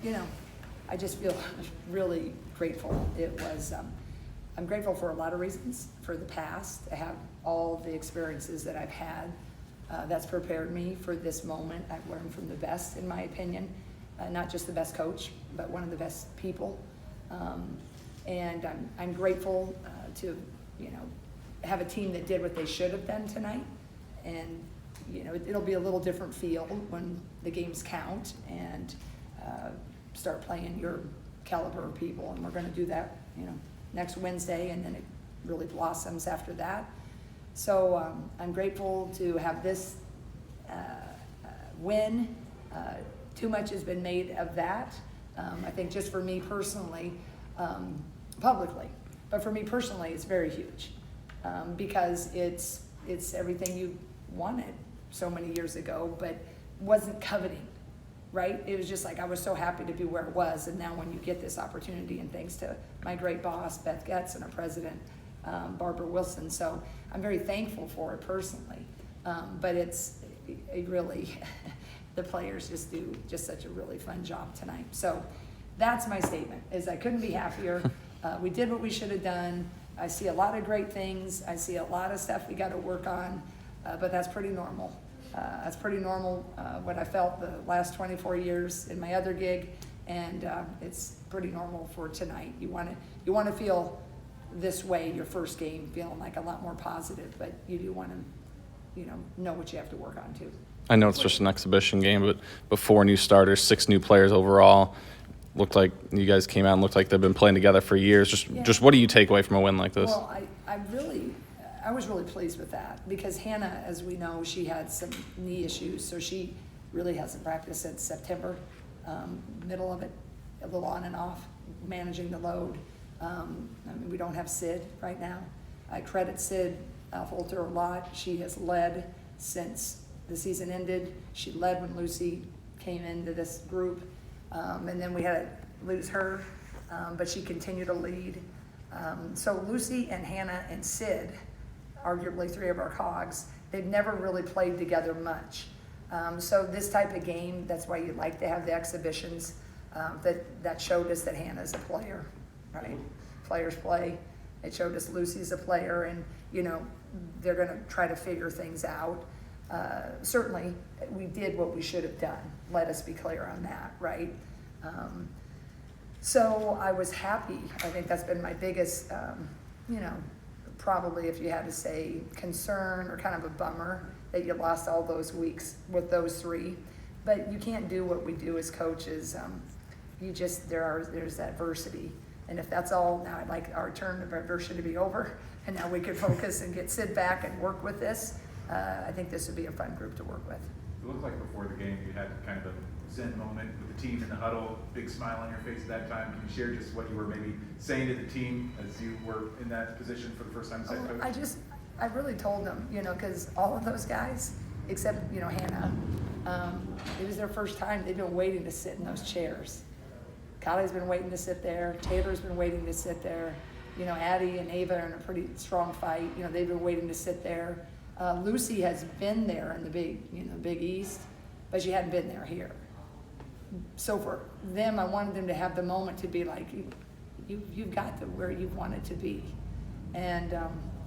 I just feel really grateful. I'm grateful for a lot of reasons. For the past, I have all the experiences that I've had that's prepared me for this moment. I've learned from the best, in my opinion, not just the best coach, but one of the best people. And I'm grateful to, have a team that did what they should have done tonight. And, it'll be a little different feel when the games count and start playing your caliber of people. And we're going to do that, next Wednesday, and then it really blossoms after that. So I'm grateful to have this win. Too much has been made of that. I think just for me personally, publicly, but for me personally, it's very huge because it's everything you wanted so many years ago, but wasn't coveting, right? It was just like I was so happy to be where it was, and now when you get this opportunity, and thanks to my great boss, Beth Getz, and our president, Barbara Wilson, so I'm very thankful for it personally. But it really, the players just do such a really fun job tonight. So that's my statement, is I couldn't be happier. We did what we should have done. I see a lot of great things. I see a lot of stuff we got to work on, but that's pretty normal. That's pretty normal what I felt the last 24 years in my other gig, and it's pretty normal for tonight. You want to feel this way your first game, feeling like a lot more positive, but you do want to, know what you have to work on too. I know it's just an exhibition game, but 4 new starters, 6 new players overall. Looked like you guys came out and looked like they've been playing together for years. Just what do you take away from a win like this? Well, I was really pleased with that because Hannah, as we know, she had some knee issues, so she really hasn't practiced since September, middle of it, a little on and off, managing the load. We don't have Sid right now. I credit Sid Alfolter a lot. She has led since the season ended. She led when Lucy came into this group, and then we had to lose her, but she continued to lead. So Lucy and Hannah and Sid, arguably 3 of our cogs, they've never really played together much. So this type of game, that's why you like to have the exhibitions, that showed us that Hannah's a player, right? Players play. It showed us Lucy's a player, and they're going to try to figure things out. Certainly, we did what we should have done. Let us be clear on that, right? So I was happy. I think that's been my biggest, probably if you had to say concern or kind of a bummer that you lost all those weeks with those 3. But you can't do what we do as coaches. There's adversity. And if that's all, now I'd like our turn of adversity to be over, and now we could focus and sit back and work with this. I think this would be a fun group to work with. It looked like before the game you had kind of a zen moment with the team in the huddle, big smile on your face at that time. Can you share just what you were maybe saying to the team as you were in that position for the first time as head coach? I really told them, because all of those guys, except, Hannah, it was their first time. They've been waiting to sit in those chairs. Kylie's been waiting to sit there. Taylor's been waiting to sit there. Addie and Ava are in a pretty strong fight. They've been waiting to sit there. Lucy has been there in the Big East, but she hadn't been there here. So for them, I wanted them to have the moment to be like, you've got to where you wanted to be. And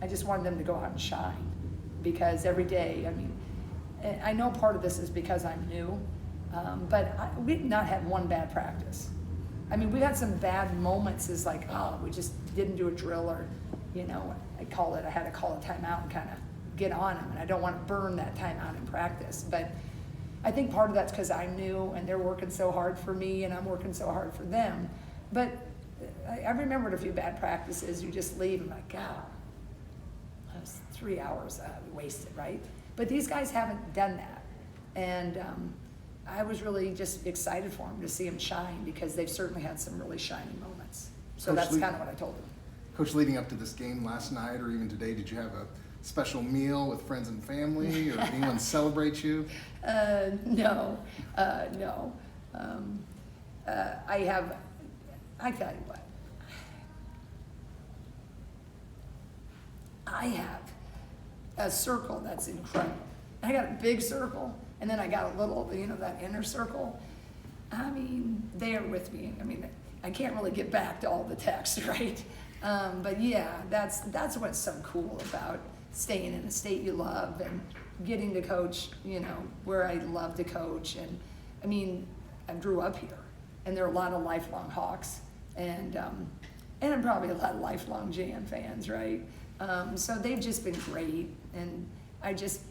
I just wanted them to go out and shine, because every day, I know part of this is because I'm new, but we've not had one bad practice. We had some bad moments as like, we just didn't do a drill, or, I had to call a timeout and kind of get on them, and I don't want to burn that timeout in practice. But I think part of that's because I'm new and they're working so hard for me and I'm working so hard for them. But I remembered a few bad practices. You just leave and like, God, that was 3 hours wasted, right? But these guys haven't done that. And I was really just excited for them to see them shine, because they've certainly had some really shining moments. So that's kind of what I told them. Coach, leading up to this game last night or even today, did you have a special meal with friends and family, or anyone celebrate you? No. I tell you what. I have a circle that's incredible. I got a big circle, and then I got a little, that inner circle. they are with me. I mean, I can't really get back to all the texts, right? But yeah, that's what's so cool about staying in a state you love and getting to coach, where I love to coach. And I mean, I grew up here, and there are a lot of lifelong Hawks, and I'm probably a lot of lifelong Jan fans, right? So they've just been great, and I just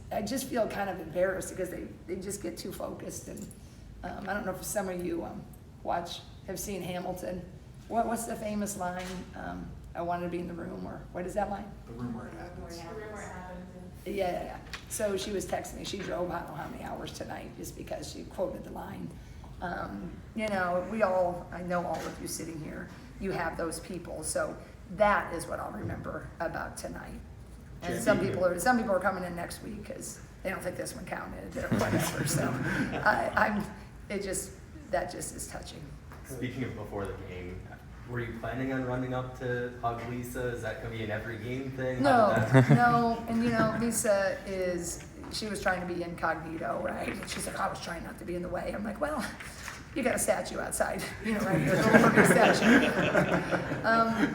feel kind of embarrassed because they just get too focused. And I don't know if some of you have seen Hamilton. What's the famous line? I wanted to be in the room, or what is that line? The room where it happens. Yeah. So she was texting me. She drove I don't know how many hours tonight just because she quoted the line. I know all of you sitting here, you have those people. So that is what I'll remember about tonight. And some people are coming in next week because they don't think this one counted or whatever. So that just is touching. Speaking of before the game, were you planning on running up to hug Lisa? Is that going to be an every game thing? No. And Lisa she was trying to be incognito, right? And she's like, I was trying not to be in the way. I'm like, well, you got a statue outside, right here, a little big statue.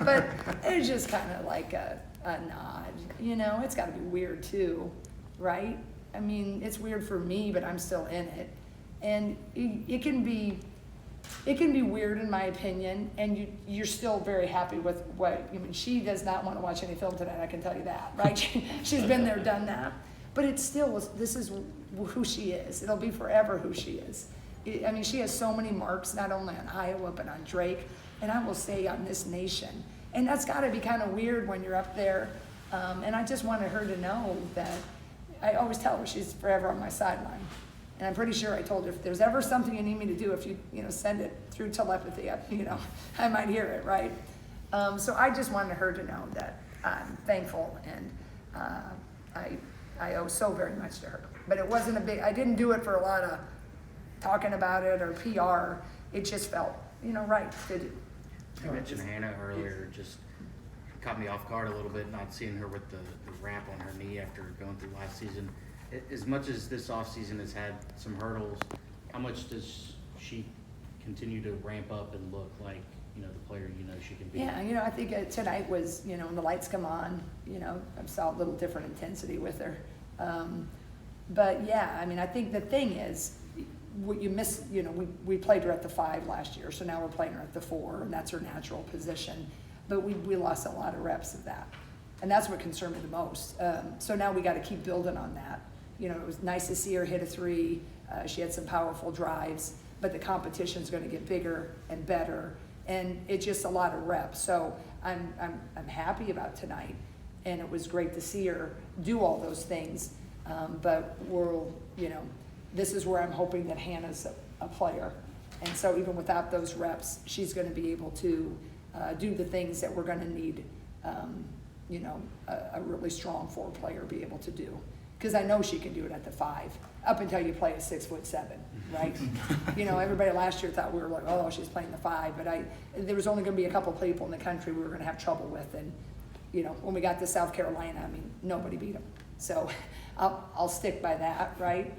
But it was just kind of like a nod, it's got to be weird too, right? I mean, it's weird for me, but I'm still in it. And it can be weird in my opinion, and you're still very happy with she does not want to watch any film tonight, I can tell you that, right? She's been there, done that. But it's still, this is who she is. It'll be forever who she is. She has so many marks, not only on Iowa, but on Drake, and I will say on this nation. And that's gotta be kind of weird when you're up there. And I just wanted her to know that, I always tell her she's forever on my sideline. And I'm pretty sure I told her, if there's ever something you need me to do, if you send it through telepathy, I might hear it, right? So I just wanted her to know that I'm thankful, and I owe so very much to her. But it wasn't I didn't do it for a lot of talking about it or PR. It just felt, right to do. You mentioned Hannah earlier, just caught me off guard a little bit, not seeing her with the wrap on her knee after going through last season. As much as this offseason has had some hurdles, how much does she continue to ramp up and look like, the player she can be? Yeah, I think tonight was, when the lights come on, I saw a little different intensity with her. But yeah, I think the thing is, what you miss, we played her at the 5 last year, so now we're playing her at the 4, and that's her natural position. But we lost a lot of reps of that, and that's what concerned me the most. So now we got to keep building on that. It was nice to see her hit a 3. She had some powerful drives, but the competition's going to get bigger and better, and it's just a lot of reps. So I'm happy about tonight, and it was great to see her do all those things. But this is where I'm hoping that Hannah's a player, and so even without those reps, she's going to be able to do the things that we're going to need. A really strong 4 player be able to do. Because I know she can do it at the 5, up until you play a 6'7", right? Everybody last year thought we were like, oh, she's playing the 5, but there was only going to be a couple people in the country we were going to have trouble with, and when we got to South Carolina, nobody beat them. So I'll stick by that, right?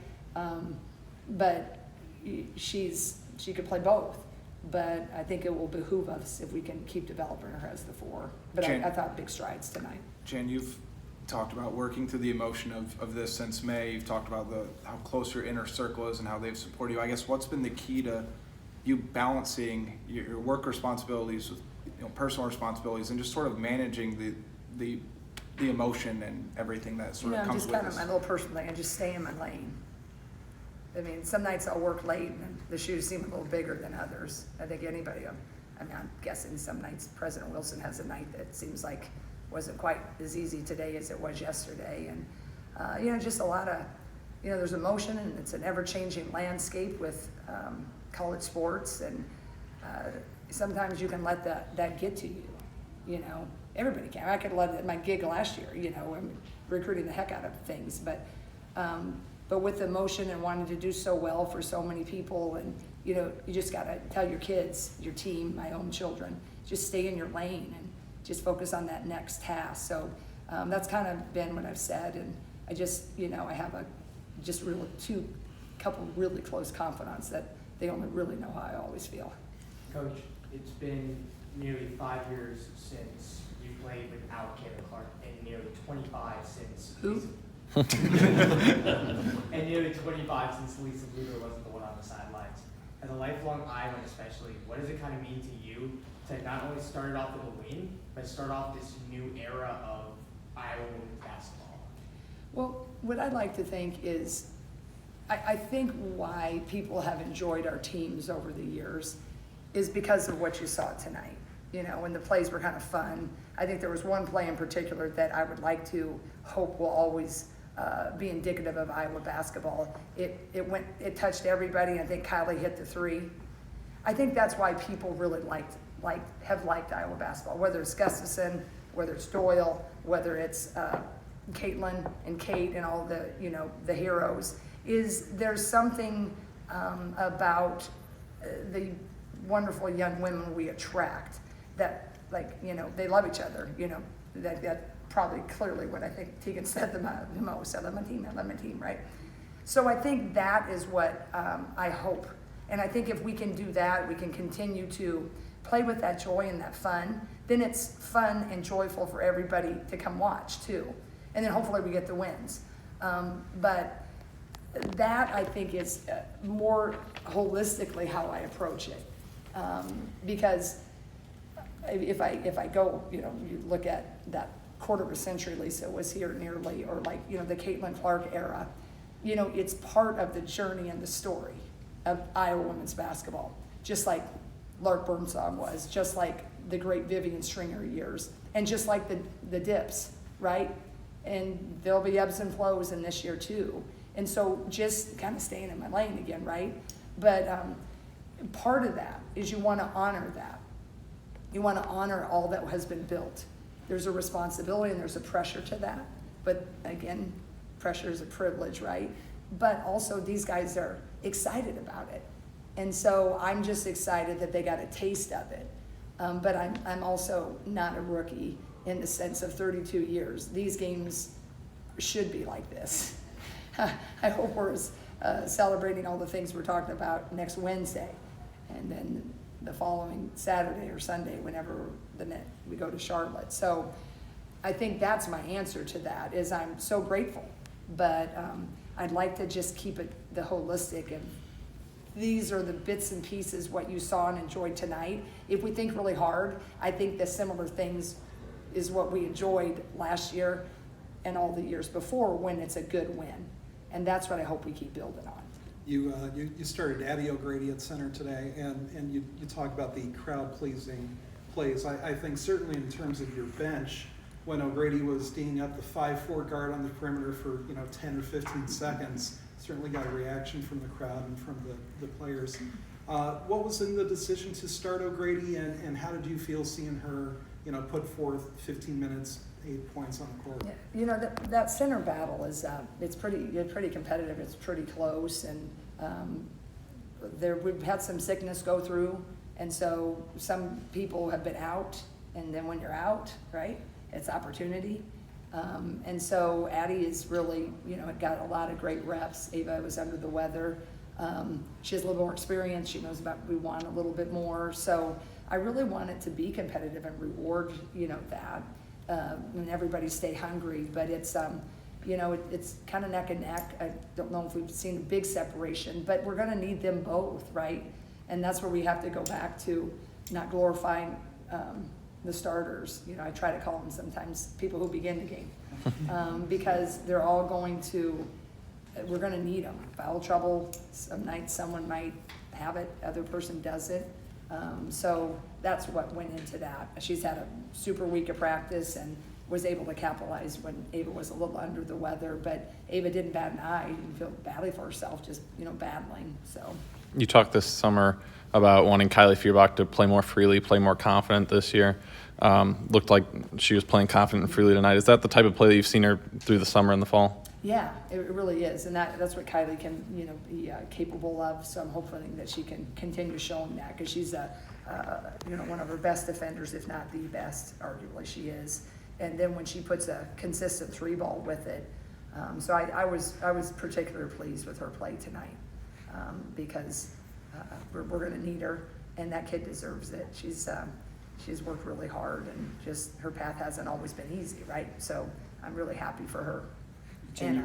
But she could play both. But I think it will behoove us if we can keep developing her as the 4. But I thought big strides tonight. Jen, you've talked about working through the emotion of this since May. You've talked about how close your inner circle is and how they've supported you. I guess what's been the key to you balancing your work responsibilities with personal responsibilities and just sort of managing the emotion and everything that sort of comes just with kind this? of my little personal thing. I just stay in my lane. Some nights I'll work late and the shoes seem a little bigger than others. I think anybody, I'm guessing some nights President Wilson has a night that seems like wasn't quite as easy today as it was yesterday. And, just a lot of, there's emotion, and it's an ever-changing landscape with college sports. And sometimes you can let that get to you, Everybody can. I could let it at my gig last year, I'm recruiting the heck out of things. But with emotion and wanting to do so well for so many people, and you just got to tell your kids, your team, my own children, just stay in your lane and just focus on that next task. So that's kind of been what I've said, and I just, I have couple really close confidants that they only really know how I always feel. Coach, it's been nearly 5 years since you played without Kevin Clark, and nearly 25 since Who? and nearly 25 since Lisa Luder wasn't the one on the sidelines. As a lifelong Iowan especially, what does it kind of mean to you to not only start it off with a win, but start off this new era of Iowa women's basketball? Well, what I'd like to think is, I think why people have enjoyed our teams over the years is because of what you saw tonight. You know, when the plays were kind of fun. I think there was one play in particular that I would like to hope will always be indicative of Iowa basketball. It touched everybody. I think Kylie hit the three. I think that's why people really have liked Iowa basketball, whether it's Gustafson, whether it's Doyle, whether it's Caitlin and Kate and all the heroes. Is there's something about the wonderful young women we attract that, they love each other. That probably clearly what I think Tegan said the most. I love my team, right? So I think that is what I hope. And I think if we can do that, we can continue to play with that joy and that fun, then it's fun and joyful for everybody to come watch too. And then hopefully we get the wins. But that I think is more holistically how I approach it. Because if I go, you look at that quarter of a century Lisa was here nearly, or the Caitlin Clark era, it's part of the journey and the story of Iowa women's basketball. Just like Lark Burnsong was, just like the great Vivian Stringer years, and just like the dips, right? And there'll be ebbs and flows in this year too. And so just kind of staying in my lane again, right? But part of that is you want to honor that. You want to honor all that has been built. There's a responsibility and there's a pressure to that. But again, pressure is a privilege, right? But also these guys are excited about it. And so I'm just excited that they got a taste of it. But I'm also not a rookie in the sense of 32 years. These games should be like this. I hope we're celebrating all the things we're talking about next Wednesday, and then the following Saturday or Sunday, whenever we go to Charlotte. So I think that's my answer to that, is I'm so grateful. But I'd like to just keep it the holistic, and these are the bits and pieces, what you saw and enjoyed tonight. If we think really hard, I think the similar things is what we enjoyed last year and all the years before when it's a good win. And that's what I hope we keep building on. You started Addie Grady at center today, and you talk about the crowd-pleasing plays. I think certainly in terms of your bench, when O'Grady was D'ing up the 5'4" guard on the perimeter for 10 or 15 seconds, certainly got a reaction from the crowd and from the players. What was in the decision to start O'Grady, and how did you feel seeing her put forth 15 minutes, 8 points on the court? Yeah, that center battle is it's pretty competitive. It's pretty close, and we've had some sickness go through, and so some people have been out, and then when you're out, right, it's opportunity. And so Addie is really, got a lot of great reps. Ava was under the weather. She has a little more experience. She knows we want a little bit more. So I really want it to be competitive and reward, that. And everybody stay hungry, but it's, it's kind of neck and neck. I don't know if we've seen a big separation, but we're going to need them both, right? And that's where we have to go back to not glorifying the starters. I try to call them sometimes people who begin the game, because they're all we're going to need them. Foul trouble, some nights someone might have it, other person doesn't. So that's what went into that. She's had a super week of practice and was able to capitalize when Ava was a little under the weather, but Ava didn't bat an eye. Didn't feel badly for herself, just, battling, so. You talked this summer about wanting Kylie Ferguson to play more freely, play more confident this year. Looked like she was playing confident and freely tonight. Is that the type of play that you've seen her through the summer and the fall? Yeah, it really is, and that's what Kylie can, be capable of. So I'm hoping that she can continue showing that, because she's one of her best defenders, if not the best. Arguably, she is. And then when she puts a consistent three ball with it, so I was particularly pleased with her play tonight, because we're going to need her. and that kid deserves it. She's worked really hard, and just her path hasn't always been easy, right? So I'm really happy for her. Jen, And